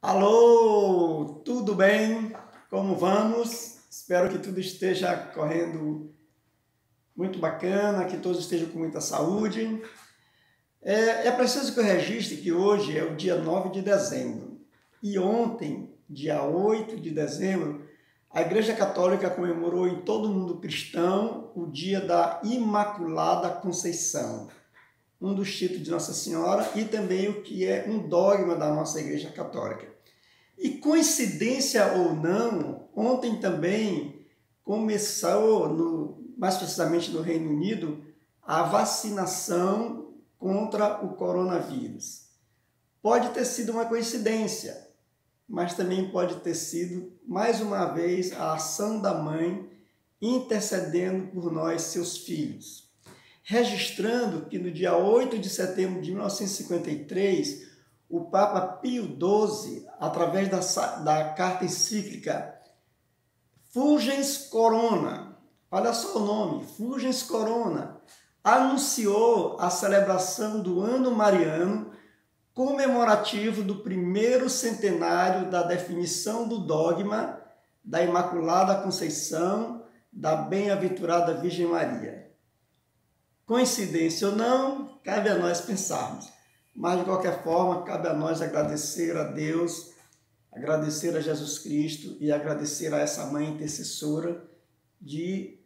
Alô, tudo bem? Como vamos? Espero que tudo esteja correndo muito bacana, que todos estejam com muita saúde. É preciso que eu registre que hoje é o dia 9 de dezembro e ontem, dia 8 de dezembro, a Igreja Católica comemorou em todo o mundo cristão o dia da Imaculada Conceição, um dos títulos de Nossa Senhora e também o que é um dogma da nossa Igreja Católica. E coincidência ou não, ontem também começou, mais precisamente no Reino Unido, a vacinação contra o coronavírus. Pode ter sido uma coincidência, mas também pode ter sido, mais uma vez, a ação da mãe intercedendo por nós, seus filhos. Registrando que no dia 8 de setembro de 1953, o Papa Pio XII, através da carta encíclica Fulgens Corona, olha só o nome, Fulgens Corona, anunciou a celebração do Ano Mariano, comemorativo do primeiro centenário da definição do dogma da Imaculada Conceição da Bem-aventurada Virgem Maria. Coincidência ou não, cabe a nós pensarmos. Mas, de qualquer forma, cabe a nós agradecer a Deus, agradecer a Jesus Cristo e agradecer a essa mãe intercessora de,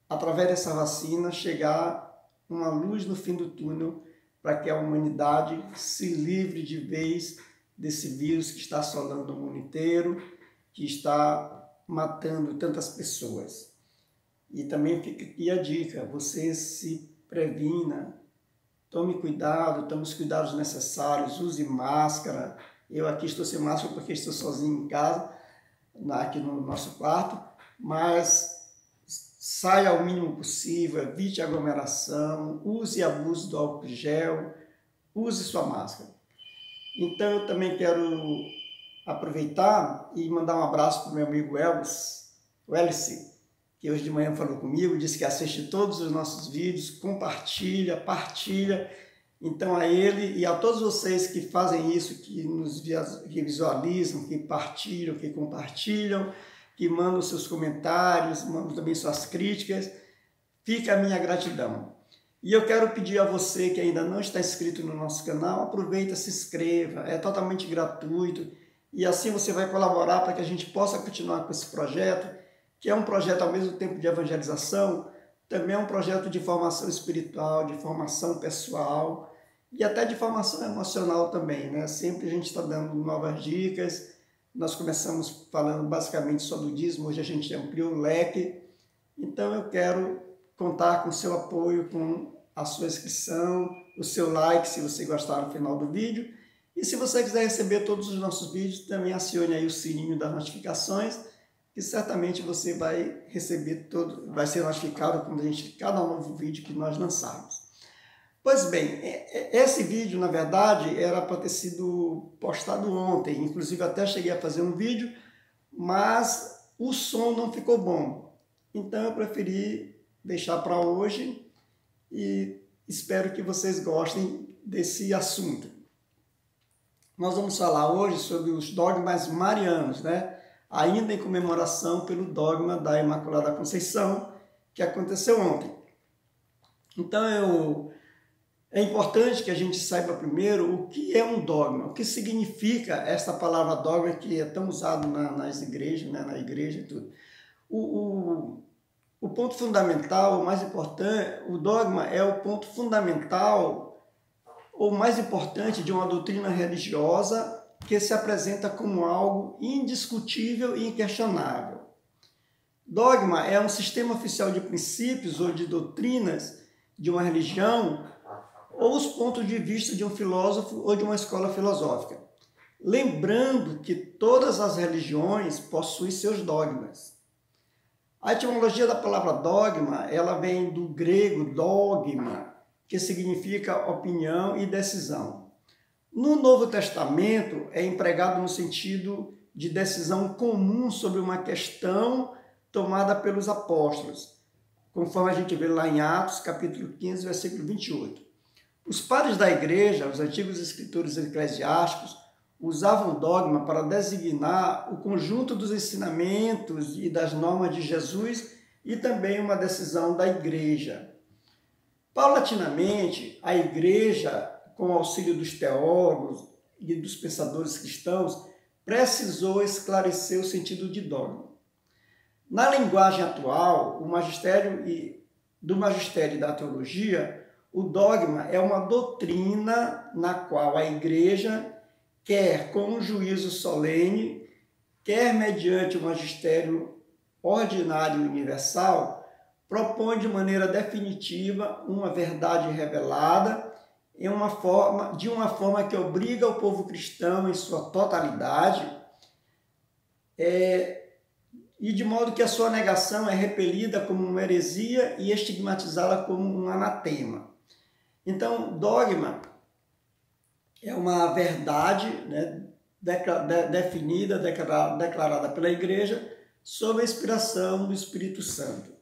através dessa vacina, chegar uma luz no fim do túnel para que a humanidade se livre de vez desse vírus que está assolando o mundo inteiro, que está matando tantas pessoas. E também fica aqui a dica, você se previna, tome cuidado, tome os cuidados necessários, use máscara. Eu aqui estou sem máscara porque estou sozinho em casa, aqui no nosso quarto, mas saia ao mínimo possível, evite aglomeração, use e abuse do álcool gel, use sua máscara. Então eu também quero aproveitar e mandar um abraço para o meu amigo Welsi, que hoje de manhã falou comigo, disse que assiste todos os nossos vídeos, compartilha, partilha. Então a ele e a todos vocês que fazem isso, que visualizam, que partilham, que compartilham, que mandam seus comentários, mandam também suas críticas, fica a minha gratidão. E eu quero pedir a você que ainda não está inscrito no nosso canal, aproveita, se inscreva, é totalmente gratuito e assim você vai colaborar para que a gente possa continuar com esse projeto, que é um projeto ao mesmo tempo de evangelização, também é um projeto de formação espiritual, de formação pessoal e até de formação emocional também, né? Sempre a gente está dando novas dicas. Nós começamos falando basicamente sobre o dízimo, hoje a gente ampliou o leque. Então eu quero contar com o seu apoio, com a sua inscrição, o seu like se você gostar no final do vídeo. E se você quiser receber todos os nossos vídeos, também acione aí o sininho das notificações, que certamente você vai receber vai ser notificado quando cada novo vídeo que nós lançarmos. Pois bem, esse vídeo, na verdade, era para ter sido postado ontem, inclusive até cheguei a fazer um vídeo, mas o som não ficou bom. Então eu preferi deixar para hoje e espero que vocês gostem desse assunto. Nós vamos falar hoje sobre os dogmas marianos, né? Ainda em comemoração pelo dogma da Imaculada Conceição, que aconteceu ontem. Então, é importante que a gente saiba primeiro o que é um dogma, o que significa essa palavra dogma que é tão usada nas igrejas, né? Na igreja e tudo. O ponto fundamental, o mais importante, o dogma é o ponto fundamental ou mais importante de uma doutrina religiosa que se apresenta como algo indiscutível e inquestionável. Dogma é um sistema oficial de princípios ou de doutrinas de uma religião ou os pontos de vista de um filósofo ou de uma escola filosófica. Lembrando que todas as religiões possuem seus dogmas. A etimologia da palavra dogma, ela vem do grego dogma, que significa opinião e decisão. No Novo Testamento é empregado no sentido de decisão comum sobre uma questão tomada pelos apóstolos, conforme a gente vê lá em Atos, capítulo 15, versículo 28. Os padres da igreja, os antigos escritores eclesiásticos, usavam o dogma para designar o conjunto dos ensinamentos e das normas de Jesus e também uma decisão da igreja. Paulatinamente, a igreja, com o auxílio dos teólogos e dos pensadores cristãos, precisou esclarecer o sentido de dogma. Na linguagem atual, do magistério e da teologia, o dogma é uma doutrina na qual a igreja, quer com um juízo solene, quer mediante o magistério ordinário e universal, propõe de maneira definitiva uma verdade revelada de uma forma que obriga o povo cristão em sua totalidade, e de modo que a sua negação é repelida como uma heresia e estigmatizada como um anatema. Então, dogma é uma verdade, né, definida, declarada pela igreja, sob a inspiração do Espírito Santo.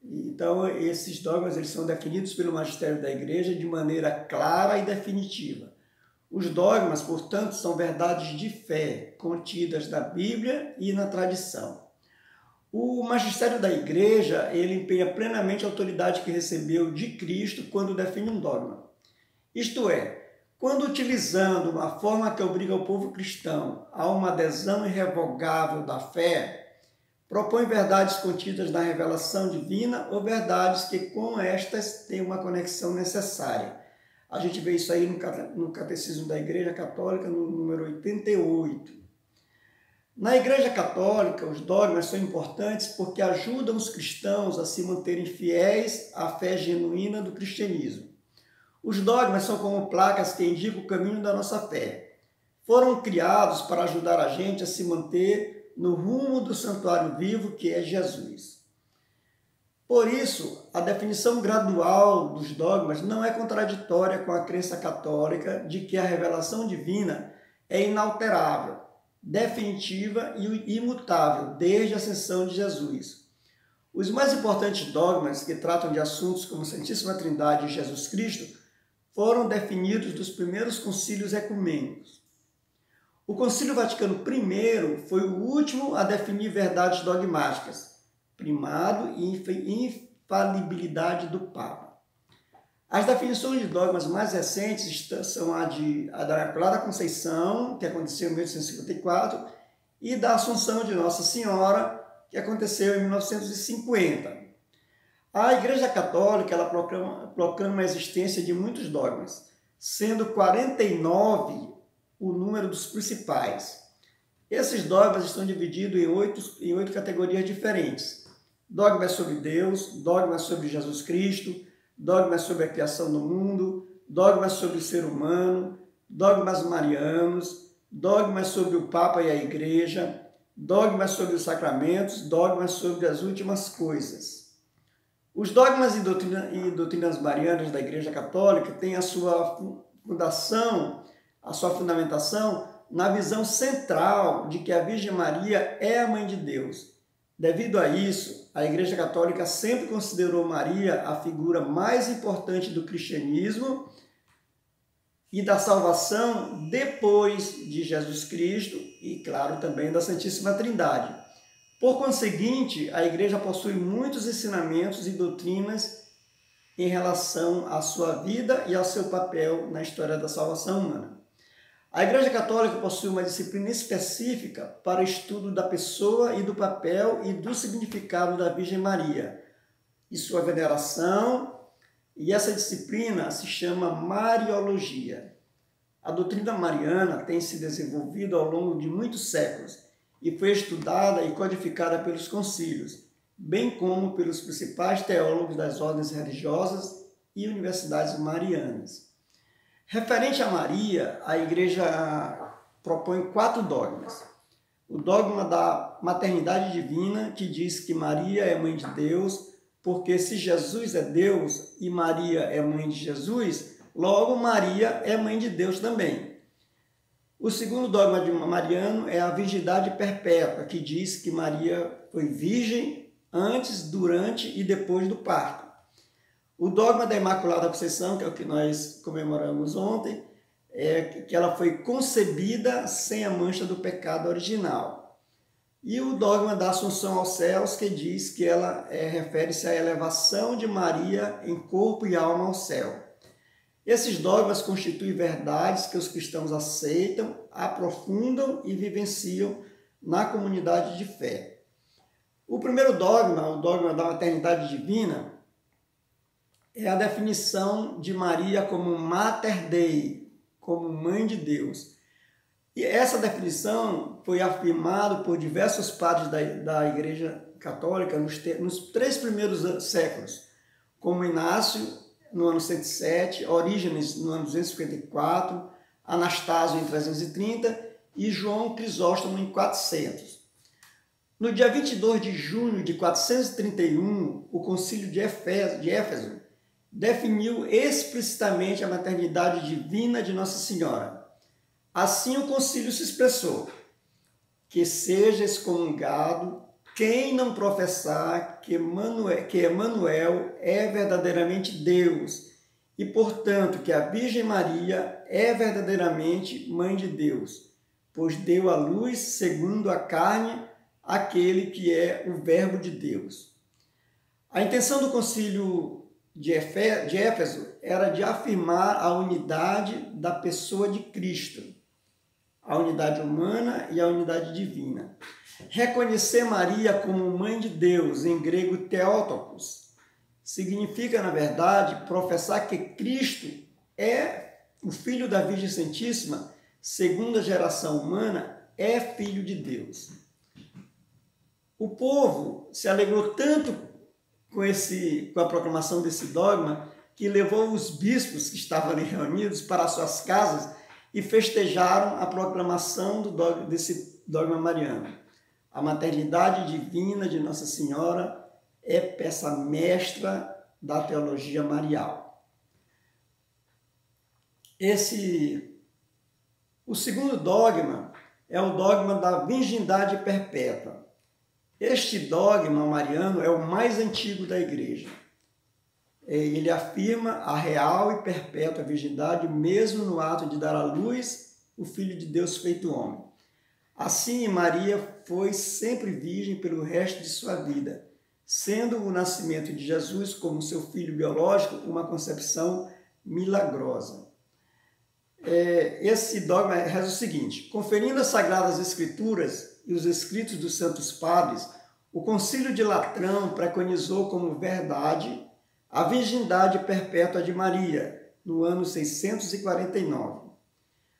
Então, esses dogmas eles são definidos pelo magistério da igreja de maneira clara e definitiva. Os dogmas, portanto, são verdades de fé contidas na Bíblia e na tradição. O magistério da igreja ele empenha plenamente a autoridade que recebeu de Cristo quando define um dogma. Isto é, quando utilizando uma forma que obriga o povo cristão a uma adesão irrevogável da fé, propõe verdades contidas na revelação divina ou verdades que com estas têm uma conexão necessária. A gente vê isso aí no Catecismo da Igreja Católica, no número 88. Na Igreja Católica, os dogmas são importantes porque ajudam os cristãos a se manterem fiéis à fé genuína do cristianismo. Os dogmas são como placas que indicam o caminho da nossa fé. Foram criados para ajudar a gente a se manter no rumo do santuário vivo que é Jesus. Por isso, a definição gradual dos dogmas não é contraditória com a crença católica de que a revelação divina é inalterável, definitiva e imutável desde a ascensão de Jesus. Os mais importantes dogmas que tratam de assuntos como a Santíssima Trindade e Jesus Cristo foram definidos dos primeiros concílios ecumênicos. O Concílio Vaticano I foi o último a definir verdades dogmáticas, primado e infalibilidade do Papa. As definições de dogmas mais recentes são a da Imaculada Conceição, que aconteceu em 1854, e da Assunção de Nossa Senhora, que aconteceu em 1950. A Igreja Católica ela proclama a existência de muitos dogmas, sendo 49 o número dos principais. Esses dogmas estão divididos em oito categorias diferentes. Dogmas sobre Deus, dogmas sobre Jesus Cristo, dogmas sobre a criação do mundo, dogmas sobre o ser humano, dogmas marianos, dogmas sobre o Papa e a Igreja, dogmas sobre os sacramentos, dogmas sobre as últimas coisas. Os dogmas e doutrinas marianas da Igreja Católica têm a sua fundação, a sua fundamentação na visão central de que a Virgem Maria é a Mãe de Deus. Devido a isso, a Igreja Católica sempre considerou Maria a figura mais importante do cristianismo e da salvação depois de Jesus Cristo e, claro, também da Santíssima Trindade. Por conseguinte, a Igreja possui muitos ensinamentos e doutrinas em relação à sua vida e ao seu papel na história da salvação humana. A Igreja Católica possui uma disciplina específica para o estudo da pessoa e do papel e do significado da Virgem Maria e sua veneração, e essa disciplina se chama Mariologia. A doutrina mariana tem se desenvolvido ao longo de muitos séculos e foi estudada e codificada pelos concílios, bem como pelos principais teólogos das ordens religiosas e universidades marianas. Referente a Maria, a Igreja propõe 4 dogmas. O dogma da maternidade divina, que diz que Maria é mãe de Deus, porque se Jesus é Deus e Maria é mãe de Jesus, logo Maria é mãe de Deus também. O segundo dogma de mariano é a virgindade perpétua, que diz que Maria foi virgem antes, durante e depois do parto. O dogma da Imaculada Conceição, que é o que nós comemoramos ontem, que ela foi concebida sem a mancha do pecado original. E o dogma da Assunção aos céus, que diz que ela refere-se à elevação de Maria em corpo e alma ao céu. Esses dogmas constituem verdades que os cristãos aceitam, aprofundam e vivenciam na comunidade de fé. O primeiro dogma, o dogma da maternidade divina, é a definição de Maria como Mater Dei, como Mãe de Deus. E essa definição foi afirmada por diversos padres da Igreja Católica nos 3 primeiros séculos, como Inácio, no ano 107, Orígenes, no ano 254, Anastácio, em 330 e João Crisóstomo, em 400. No dia 22 de junho de 431, o Concílio de Éfeso definiu explicitamente a maternidade divina de Nossa Senhora. Assim o concílio se expressou: que seja excomungado quem não professar que Emanuel é verdadeiramente Deus e, portanto, que a Virgem Maria é verdadeiramente Mãe de Deus, pois deu à luz, segundo a carne, aquele que é o Verbo de Deus. A intenção do concílio de Éfeso era de afirmar a unidade da pessoa de Cristo, a unidade humana e a unidade divina. Reconhecer Maria como Mãe de Deus, em grego Theotokos, significa, na verdade, professar que Cristo é o Filho da Virgem Santíssima, segunda geração humana, é Filho de Deus. O povo se alegrou tanto com a proclamação desse dogma que levou os bispos que estavam ali reunidos para suas casas e festejaram a proclamação desse dogma mariano. A maternidade divina de Nossa Senhora é peça mestra da teologia marial. O segundo dogma é o dogma da virgindade perpétua. Este dogma mariano é o mais antigo da Igreja. Ele afirma a real e perpétua virgindade mesmo no ato de dar à luz o Filho de Deus feito homem. Assim, Maria foi sempre virgem pelo resto de sua vida, sendo o nascimento de Jesus como seu filho biológico uma concepção milagrosa. Esse dogma reza o seguinte: conferindo as Sagradas Escrituras e os escritos dos Santos Padres, o Concílio de Latrão preconizou como verdade a virgindade perpétua de Maria, no ano 649.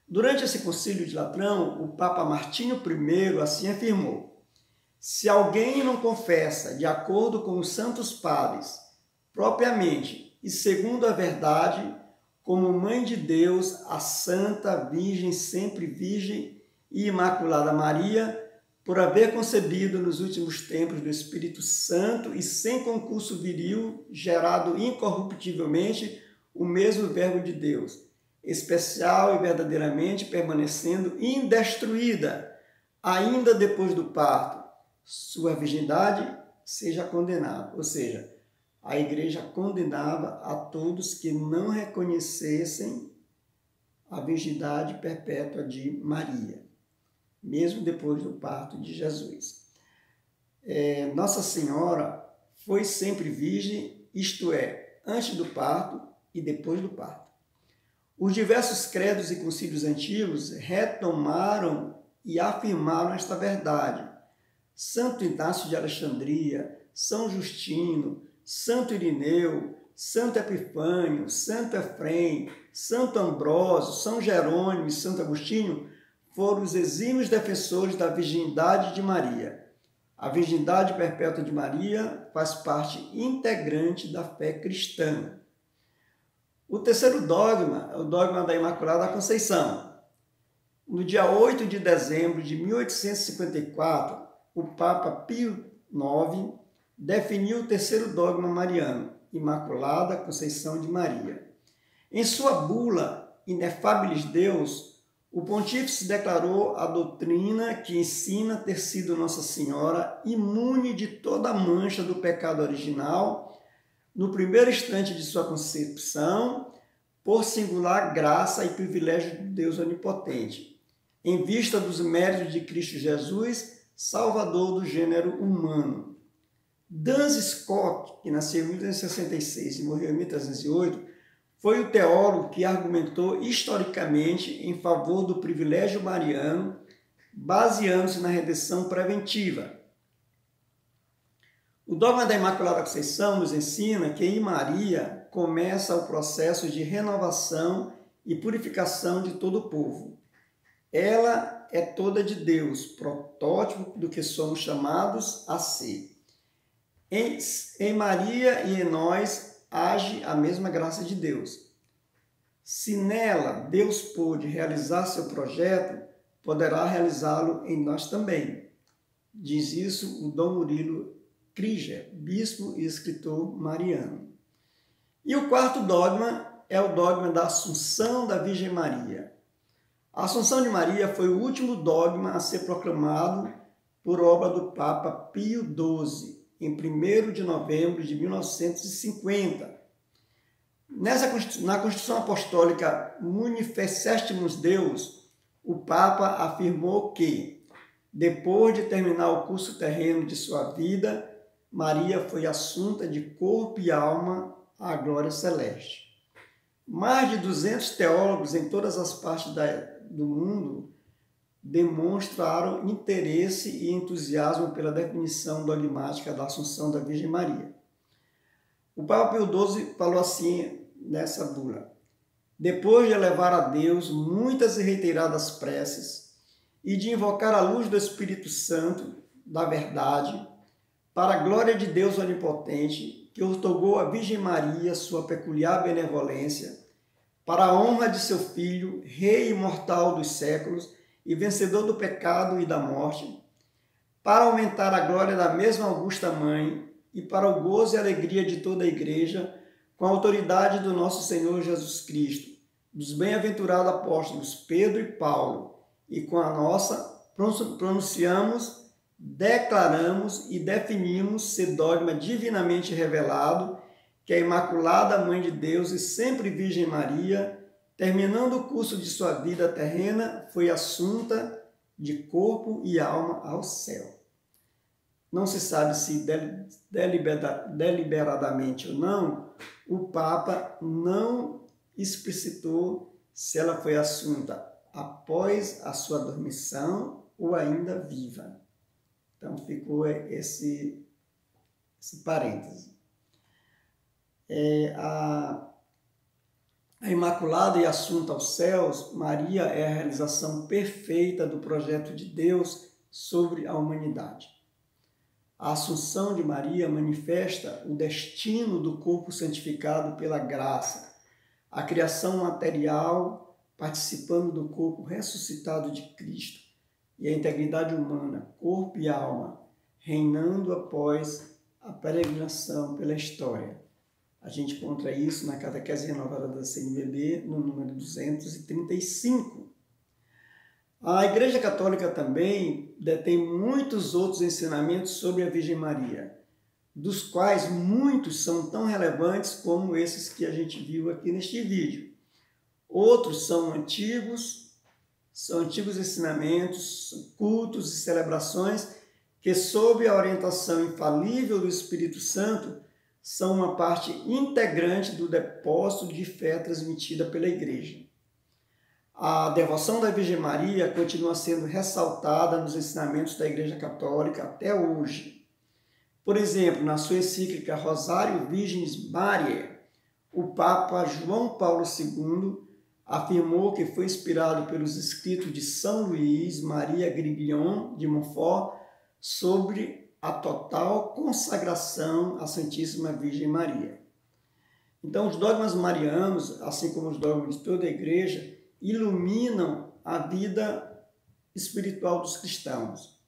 Durante esse concílio de Latrão, o Papa Martinho I assim afirmou: se alguém não confessa, de acordo com os santos padres, propriamente e segundo a verdade, como Mãe de Deus, a Santa Virgem, sempre Virgem e Imaculada Maria, por haver concebido nos últimos tempos do Espírito Santo e sem concurso viril, gerado incorruptivelmente o mesmo Verbo de Deus, especial e verdadeiramente permanecendo indestruída, ainda depois do parto, sua virgindade seja condenada. Ou seja, a Igreja condenava a todos que não reconhecessem a virgindade perpétua de Maria, mesmo depois do parto de Jesus. Nossa Senhora foi sempre virgem, isto é, antes do parto e depois do parto. Os diversos credos e concílios antigos retomaram e afirmaram esta verdade. Santo Inácio de Alexandria, São Justino, Santo Irineu, Santo Epifânio, Santo Efrem, Santo Ambrósio, São Jerônimo e Santo Agostinho foram os exímios defensores da virgindade de Maria. A virgindade perpétua de Maria faz parte integrante da fé cristã. O terceiro dogma é o dogma da Imaculada Conceição. No dia 8 de dezembro de 1854, o Papa Pio IX definiu o terceiro dogma mariano, Imaculada Conceição de Maria. Em sua bula Inefabilis Deus, o pontífice declarou a doutrina que ensina ter sido Nossa Senhora imune de toda mancha do pecado original no primeiro instante de sua concepção, por singular graça e privilégio de Deus Onipotente, em vista dos méritos de Cristo Jesus, Salvador do gênero humano. Duns Scott, que nasceu em 1866 e morreu em 1308, foi o teólogo que argumentou historicamente em favor do privilégio mariano, baseando-se na redenção preventiva. O dogma da Imaculada Conceição nos ensina que em Maria começa o processo de renovação e purificação de todo o povo. Ela é toda de Deus, protótipo do que somos chamados a ser. Em Maria e em nós age a mesma graça de Deus. Se nela Deus pôde realizar seu projeto, poderá realizá-lo em nós também. Diz isso o Dom Murilo Krieger, bispo e escritor mariano. E o quarto dogma é o dogma da Assunção da Virgem Maria. A Assunção de Maria foi o último dogma a ser proclamado por obra do Papa Pio XII, em 1º de novembro de 1950. Na Constituição Apostólica Manifestamus Deus, o Papa afirmou que, depois de terminar o curso terreno de sua vida, Maria foi assunta de corpo e alma à glória celeste. Mais de 200 teólogos em todas as partes do mundo demonstraram interesse e entusiasmo pela definição dogmática da Assunção da Virgem Maria. O Papa Pio XII falou assim nessa bula: depois de elevar a Deus muitas e reiteradas preces e de invocar a luz do Espírito Santo, da verdade, para a glória de Deus Onipotente, que outorgou à Virgem Maria sua peculiar benevolência, para a honra de seu Filho, Rei imortal dos séculos e vencedor do pecado e da morte, para aumentar a glória da mesma augusta Mãe e para o gozo e alegria de toda a Igreja, com a autoridade do nosso Senhor Jesus Cristo, dos bem-aventurados apóstolos Pedro e Paulo, e com a nossa pronunciamos, declaramos e definimos ser dogma divinamente revelado que a Imaculada Mãe de Deus e sempre Virgem Maria, terminando o curso de sua vida terrena, foi assunta de corpo e alma ao céu. Não se sabe se deliberadamente ou não, o Papa não explicitou se ela foi assunta após a sua dormição ou ainda viva. Então ficou esse parêntese. A Imaculada e assunta aos céus, Maria é a realização perfeita do projeto de Deus sobre a humanidade. A Assunção de Maria manifesta o destino do corpo santificado pela graça, a criação material participando do corpo ressuscitado de Cristo e a integridade humana, corpo e alma, reinando após a peregrinação pela história. A gente encontra isso na Catequese Renovada da CNBB, no número 235. A Igreja Católica também detém muitos outros ensinamentos sobre a Virgem Maria, dos quais muitos são tão relevantes como esses que a gente viu aqui neste vídeo. Outros são antigos ensinamentos, cultos e celebrações que, sob a orientação infalível do Espírito Santo, são uma parte integrante do depósito de fé transmitida pela Igreja. A devoção da Virgem Maria continua sendo ressaltada nos ensinamentos da Igreja Católica até hoje. Por exemplo, na sua encíclica Rosario Virginis Mariae, o Papa João Paulo II afirmou que foi inspirado pelos escritos de São Luís Maria Grignion de Montfort sobre a total consagração à Santíssima Virgem Maria. Então, os dogmas marianos, assim como os dogmas de toda a Igreja, iluminam a vida espiritual dos cristãos.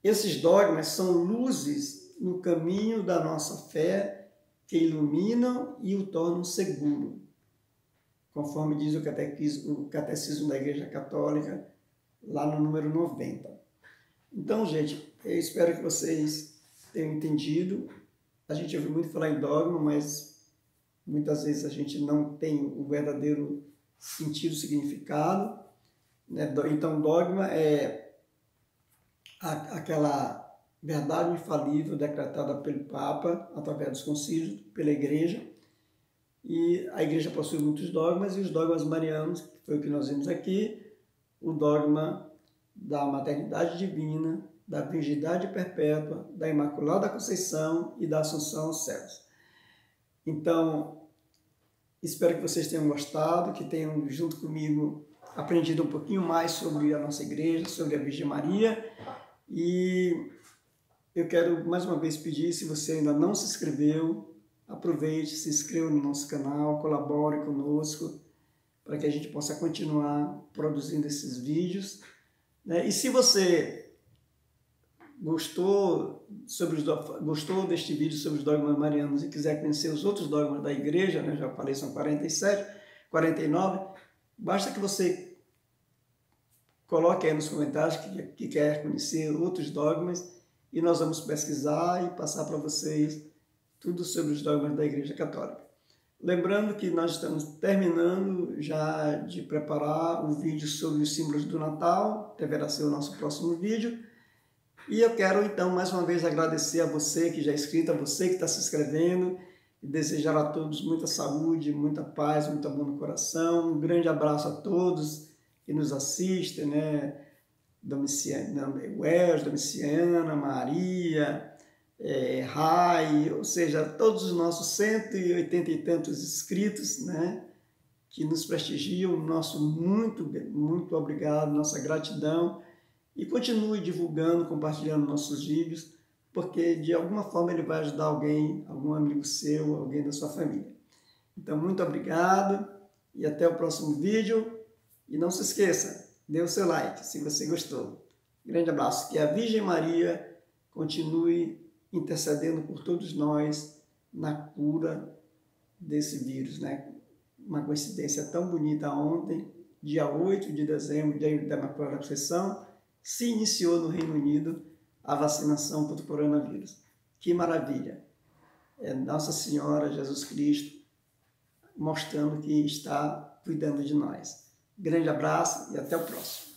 Esses dogmas são luzes no caminho da nossa fé que iluminam e o tornam seguro, conforme diz o Catecismo da Igreja Católica, lá no número 90. Então, gente, eu espero que vocês tenham entendido. A gente ouviu muito falar em dogma, mas muitas vezes a gente não tem o verdadeiro sentido, significado, né? Então, dogma é aquela verdade infalível decretada pelo Papa, através dos concílios, pela Igreja. E a Igreja possui muitos dogmas, e os dogmas marianos, que foi o que nós vimos aqui, o dogma da maternidade divina, da virgindade perpétua, da Imaculada Conceição e da Assunção aos céus. Então, espero que vocês tenham gostado, que tenham, junto comigo, aprendido um pouquinho mais sobre a nossa igreja, sobre a Virgem Maria. E eu quero mais uma vez pedir, se você ainda não se inscreveu, aproveite, se inscreva no nosso canal, colabore conosco, para que a gente possa continuar produzindo esses vídeos, né? E se você gostou deste vídeo sobre os dogmas marianos e quiser conhecer os outros dogmas da igreja, né? Já falei, são 47, 49, basta que você coloque aí nos comentários que quer conhecer outros dogmas, e nós vamos pesquisar e passar para vocês tudo sobre os dogmas da Igreja Católica. Lembrando que nós estamos terminando já de preparar o vídeo sobre os símbolos do Natal, deverá ser o nosso próximo vídeo. E eu quero então mais uma vez agradecer a você que já é inscrito, a você que está se inscrevendo, e desejar a todos muita saúde, muita paz, muito amor no coração. Um grande abraço a todos que nos assistem, né? Domiciana, Maria, Rai, ou seja, todos os nossos 180 e tantos inscritos, né, que nos prestigiam, nosso muito obrigado, nossa gratidão, e continue divulgando, compartilhando nossos vídeos, porque de alguma forma ele vai ajudar alguém, algum amigo seu, alguém da sua família. Então, muito obrigado e até o próximo vídeo. E não se esqueça, dê o seu like se você gostou. Grande abraço. Que a Virgem Maria continue intercedendo por todos nós na cura desse vírus, né? Uma coincidência tão bonita ontem, dia 8 de dezembro, dia da Imaculada Conceição, se iniciou no Reino Unido a vacinação contra o coronavírus. Que maravilha! É Nossa Senhora, Jesus Cristo, mostrando que está cuidando de nós. Grande abraço e até o próximo.